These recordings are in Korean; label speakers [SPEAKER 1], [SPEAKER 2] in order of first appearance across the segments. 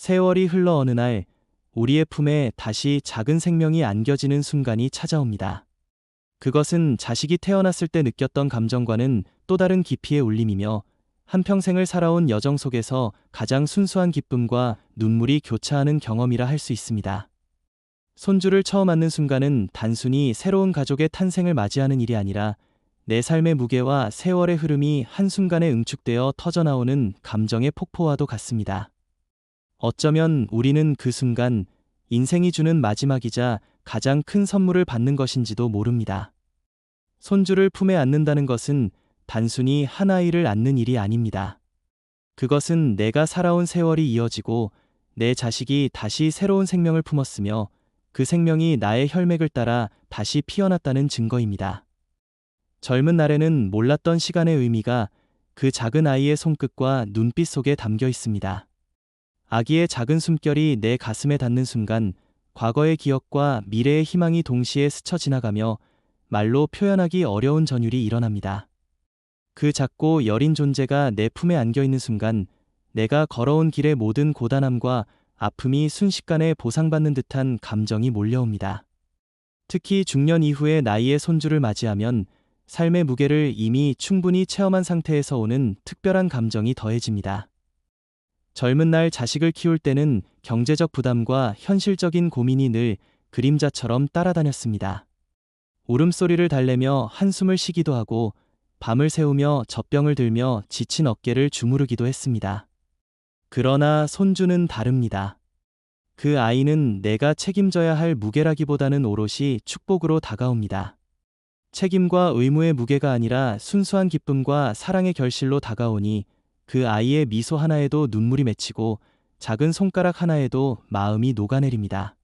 [SPEAKER 1] 세월이 흘러 어느 날 우리의 품에 다시 작은 생명이 안겨지는 순간이 찾아옵니다. 그것은 자식이 태어났을 때 느꼈던 감정과는 또 다른 깊이의 울림이며 한평생을 살아온 여정 속에서 가장 순수한 기쁨과 눈물이 교차하는 경험이라 할 수 있습니다. 손주를 처음 안는 순간은 단순히 새로운 가족의 탄생을 맞이하는 일이 아니라 내 삶의 무게와 세월의 흐름이 한순간에 응축되어 터져나오는 감정의 폭포와도 같습니다. 어쩌면 우리는 그 순간 인생이 주는 마지막이자 가장 큰 선물을 받는 것인지도 모릅니다. 손주를 품에 안는다는 것은 단순히 한 아이를 안는 일이 아닙니다. 그것은 내가 살아온 세월이 이어지고 내 자식이 다시 새로운 생명을 품었으며 그 생명이 나의 혈맥을 따라 다시 피어났다는 증거입니다. 젊은 날에는 몰랐던 시간의 의미가 그 작은 아이의 손끝과 눈빛 속에 담겨 있습니다. 아기의 작은 숨결이 내 가슴에 닿는 순간 과거의 기억과 미래의 희망이 동시에 스쳐 지나가며 말로 표현하기 어려운 전율이 일어납니다. 그 작고 여린 존재가 내 품에 안겨 있는 순간 내가 걸어온 길의 모든 고단함과 아픔이 순식간에 보상받는 듯한 감정이 몰려옵니다. 특히 중년 이후의 나이의 손주를 맞이하면 삶의 무게를 이미 충분히 체험한 상태에서 오는 특별한 감정이 더해집니다. 젊은 날 자식을 키울 때는 경제적 부담과 현실적인 고민이 늘 그림자처럼 따라다녔습니다. 울음소리를 달래며 한숨을 쉬기도 하고 밤을 새우며 젖병을 들며 지친 어깨를 주무르기도 했습니다. 그러나 손주는 다릅니다. 그 아이는 내가 책임져야 할 무게라기보다는 오롯이 축복으로 다가옵니다. 책임과 의무의 무게가 아니라 순수한 기쁨과 사랑의 결실로 다가오니 그 아이의 미소 하나에도 눈물이 맺히고 작은 손가락 하나에도 마음이 녹아내립니다.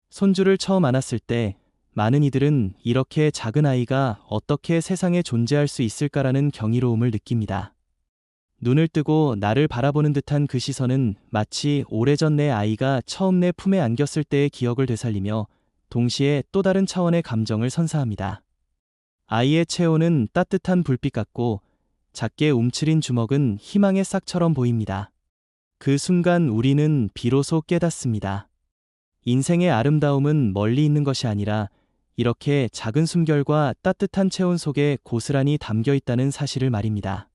[SPEAKER 1] 손주를 처음 안았을 때 많은 이들은 이렇게 작은 아이가 어떻게 세상에 존재할 수 있을까라는 경이로움을 느낍니다. 눈을 뜨고 나를 바라보는 듯한 그 시선은 마치 오래전 내 아이가 처음 내 품에 안겼을 때의 기억을 되살리며 동시에 또 다른 차원의 감정을 선사합니다. 아이의 체온은 따뜻한 불빛 같고 작게 움츠린 주먹은 희망의 싹처럼 보입니다. 그 순간 우리는 비로소 깨닫습니다. 인생의 아름다움은 멀리 있는 것이 아니라 이렇게 작은 숨결과 따뜻한 체온 속에 고스란히 담겨 있다는 사실을 말입니다.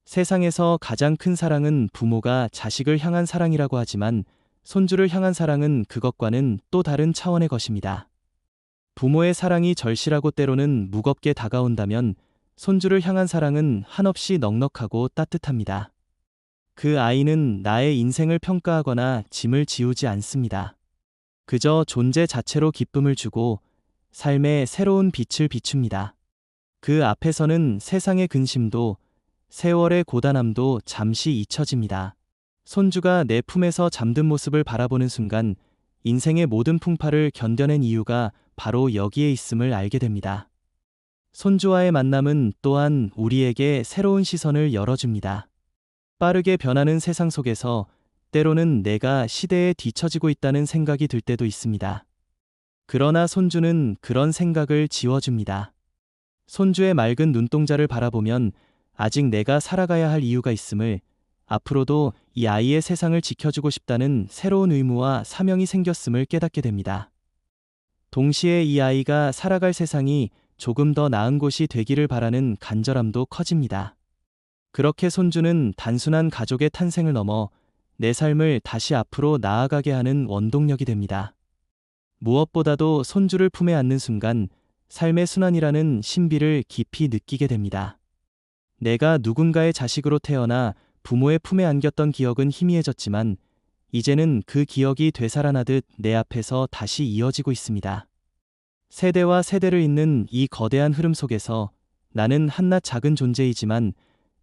[SPEAKER 1] 세상에서 가장 큰 사랑은 부모가 자식을 향한 사랑이라고 하지만 손주를 향한 사랑은 그것과는 또 다른 차원의 것입니다. 부모의 사랑이 절실하고 때로는 무겁게 다가온다면 손주를 향한 사랑은 한없이 넉넉하고 따뜻합니다. 그 아이는 나의 인생을 평가하거나 짐을 지우지 않습니다. 그저 존재 자체로 기쁨을 주고 삶의 새로운 빛을 비춥니다. 그 앞에서는 세상의 근심도 세월의 고단함도 잠시 잊혀집니다. 손주가 내 품에서 잠든 모습을 바라보는 순간 인생의 모든 풍파를 견뎌낸 이유가 바로 여기에 있음을 알게 됩니다. 손주와의 만남은 또한 우리에게 새로운 시선을 열어줍니다. 빠르게 변하는 세상 속에서 때로는 내가 시대에 뒤처지고 있다는 생각이 들 때도 있습니다. 그러나 손주는 그런 생각을 지워줍니다. 손주의 맑은 눈동자를 바라보면 아직 내가 살아가야 할 이유가 있음을, 앞으로도 이 아이의 세상을 지켜주고 싶다는 새로운 의무와 사명이 생겼음을 깨닫게 됩니다. 동시에 이 아이가 살아갈 세상이 조금 더 나은 곳이 되기를 바라는 간절함도 커집니다. 그렇게 손주는 단순한 가족의 탄생을 넘어 내 삶을 다시 앞으로 나아가게 하는 원동력이 됩니다. 무엇보다도 손주를 품에 안는 순간 삶의 순환이라는 신비를 깊이 느끼게 됩니다. 내가 누군가의 자식으로 태어나 부모의 품에 안겼던 기억은 희미해졌지만 이제는 그 기억이 되살아나듯 내 앞에서 다시 이어지고 있습니다. 세대와 세대를 잇는 이 거대한 흐름 속에서 나는 한낱 작은 존재이지만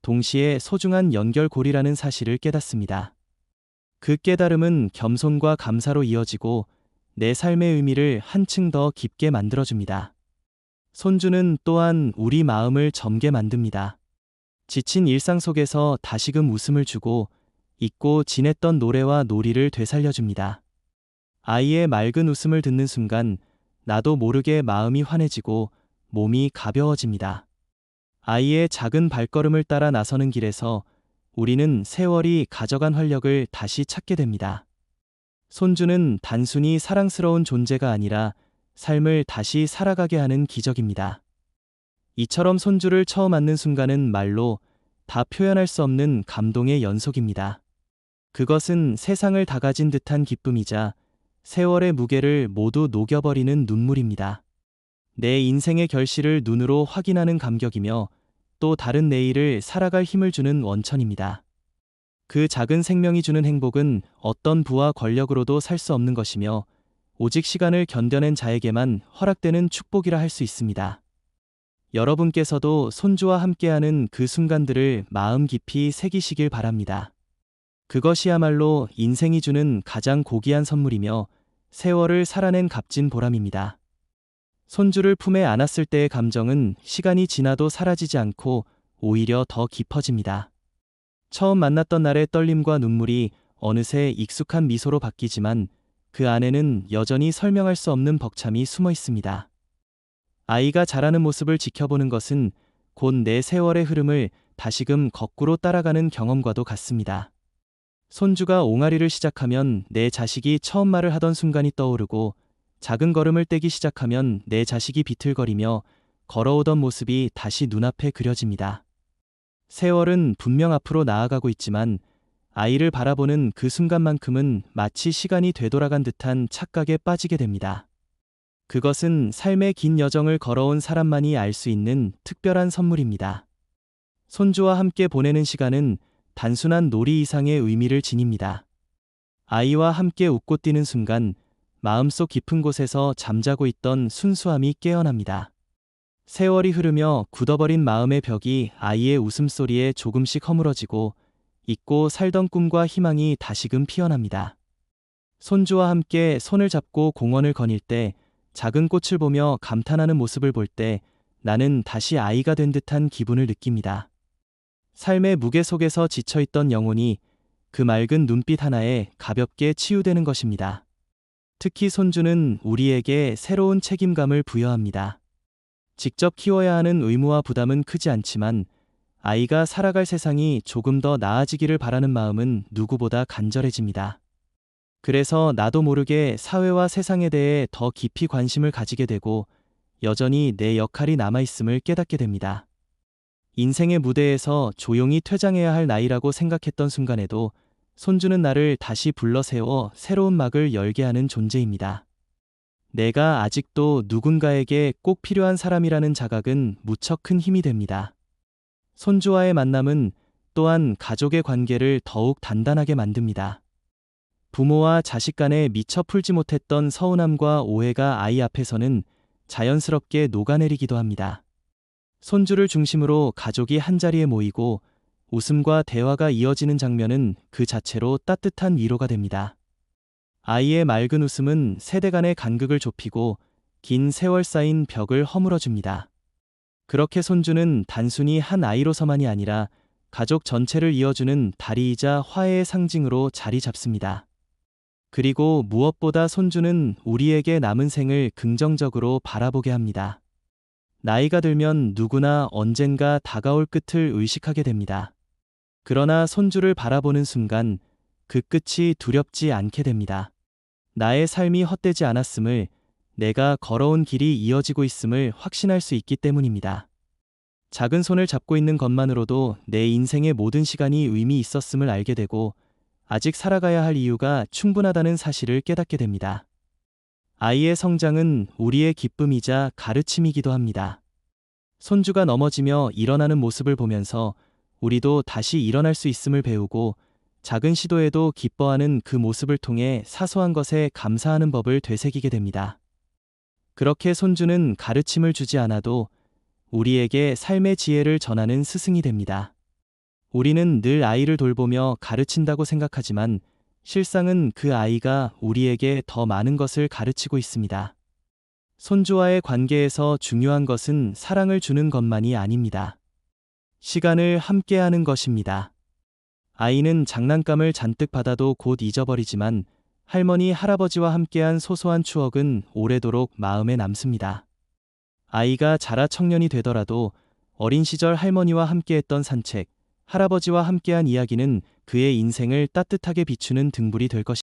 [SPEAKER 1] 동시에 소중한 연결고리라는 사실을 깨닫습니다. 그 깨달음은 겸손과 감사로 이어지고 내 삶의 의미를 한층 더 깊게 만들어줍니다. 손주는 또한 우리 마음을 젊게 만듭니다. 지친 일상 속에서 다시금 웃음을 주고 잊고 지냈던 노래와 놀이를 되살려줍니다. 아이의 맑은 웃음을 듣는 순간 나도 모르게 마음이 환해지고 몸이 가벼워집니다. 아이의 작은 발걸음을 따라 나서는 길에서 우리는 세월이 가져간 활력을 다시 찾게 됩니다. 손주는 단순히 사랑스러운 존재가 아니라 삶을 다시 살아가게 하는 기적입니다. 이처럼 손주를 처음 안는 순간은 말로 다 표현할 수 없는 감동의 연속입니다. 그것은 세상을 다 가진 듯한 기쁨이자 세월의 무게를 모두 녹여버리는 눈물입니다. 내 인생의 결실을 눈으로 확인하는 감격이며 또 다른 내일을 살아갈 힘을 주는 원천입니다. 그 작은 생명이 주는 행복은 어떤 부와 권력으로도 살 수 없는 것이며 오직 시간을 견뎌낸 자에게만 허락되는 축복이라 할 수 있습니다. 여러분께서도 손주와 함께하는 그 순간들을 마음 깊이 새기시길 바랍니다. 그것이야말로 인생이 주는 가장 고귀한 선물이며 세월을 살아낸 값진 보람입니다. 손주를 품에 안았을 때의 감정은 시간이 지나도 사라지지 않고 오히려 더 깊어집니다. 처음 만났던 날의 떨림과 눈물이 어느새 익숙한 미소로 바뀌지만 그 안에는 여전히 설명할 수 없는 벅참이 숨어 있습니다. 아이가 자라는 모습을 지켜보는 것은 곧 내 세월의 흐름을 다시금 거꾸로 따라가는 경험과도 같습니다. 손주가 옹알이를 시작하면 내 자식이 처음 말을 하던 순간이 떠오르고 작은 걸음을 떼기 시작하면 내 자식이 비틀거리며 걸어오던 모습이 다시 눈앞에 그려집니다. 세월은 분명 앞으로 나아가고 있지만 아이를 바라보는 그 순간만큼은 마치 시간이 되돌아간 듯한 착각에 빠지게 됩니다. 그것은 삶의 긴 여정을 걸어온 사람만이 알 수 있는 특별한 선물입니다. 손주와 함께 보내는 시간은 단순한 놀이 이상의 의미를 지닙니다. 아이와 함께 웃고 뛰는 순간 마음속 깊은 곳에서 잠자고 있던 순수함이 깨어납니다. 세월이 흐르며 굳어버린 마음의 벽이 아이의 웃음소리에 조금씩 허물어지고 잊고 살던 꿈과 희망이 다시금 피어납니다. 손주와 함께 손을 잡고 공원을 거닐 때, 작은 꽃을 보며 감탄하는 모습을 볼 때 나는 다시 아이가 된 듯한 기분을 느낍니다. 삶의 무게 속에서 지쳐있던 영혼이 그 맑은 눈빛 하나에 가볍게 치유되는 것입니다. 특히 손주는 우리에게 새로운 책임감을 부여합니다. 직접 키워야 하는 의무와 부담은 크지 않지만 아이가 살아갈 세상이 조금 더 나아지기를 바라는 마음은 누구보다 간절해집니다. 그래서 나도 모르게 사회와 세상에 대해 더 깊이 관심을 가지게 되고 여전히 내 역할이 남아있음을 깨닫게 됩니다. 인생의 무대에서 조용히 퇴장해야 할 나이라고 생각했던 순간에도 손주는 나를 다시 불러세워 새로운 막을 열게 하는 존재입니다. 내가 아직도 누군가에게 꼭 필요한 사람이라는 자각은 무척 큰 힘이 됩니다. 손주와의 만남은 또한 가족의 관계를 더욱 단단하게 만듭니다. 부모와 자식 간에 미처 풀지 못했던 서운함과 오해가 아이 앞에서는 자연스럽게 녹아내리기도 합니다. 손주를 중심으로 가족이 한자리에 모이고 웃음과 대화가 이어지는 장면은 그 자체로 따뜻한 위로가 됩니다. 아이의 맑은 웃음은 세대 간의 간극을 좁히고 긴 세월 쌓인 벽을 허물어줍니다. 그렇게 손주는 단순히 한 아이로서만이 아니라 가족 전체를 이어주는 다리이자 화해의 상징으로 자리 잡습니다. 그리고 무엇보다 손주는 우리에게 남은 생을 긍정적으로 바라보게 합니다. 나이가 들면 누구나 언젠가 다가올 끝을 의식하게 됩니다. 그러나 손주를 바라보는 순간 그 끝이 두렵지 않게 됩니다. 나의 삶이 헛되지 않았음을, 내가 걸어온 길이 이어지고 있음을 확신할 수 있기 때문입니다. 작은 손을 잡고 있는 것만으로도 내 인생의 모든 시간이 의미 있었음을 알게 되고 아직 살아가야 할 이유가 충분하다는 사실을 깨닫게 됩니다. 아이의 성장은 우리의 기쁨이자 가르침이기도 합니다. 손주가 넘어지며 일어나는 모습을 보면서 우리도 다시 일어날 수 있음을 배우고 작은 시도에도 기뻐하는 그 모습을 통해 사소한 것에 감사하는 법을 되새기게 됩니다. 그렇게 손주는 가르침을 주지 않아도 우리에게 삶의 지혜를 전하는 스승이 됩니다. 우리는 늘 아이를 돌보며 가르친다고 생각하지만 실상은 그 아이가 우리에게 더 많은 것을 가르치고 있습니다. 손주와의 관계에서 중요한 것은 사랑을 주는 것만이 아닙니다. 시간을 함께하는 것입니다. 아이는 장난감을 잔뜩 받아도 곧 잊어버리지만 할머니, 할아버지와 함께한 소소한 추억은 오래도록 마음에 남습니다. 아이가 자라 청년이 되더라도 어린 시절 할머니와 함께했던 산책, 할아버지와 함께한 이야기는 그의 인생을 따뜻하게 비추는 등불이 될 것입니다.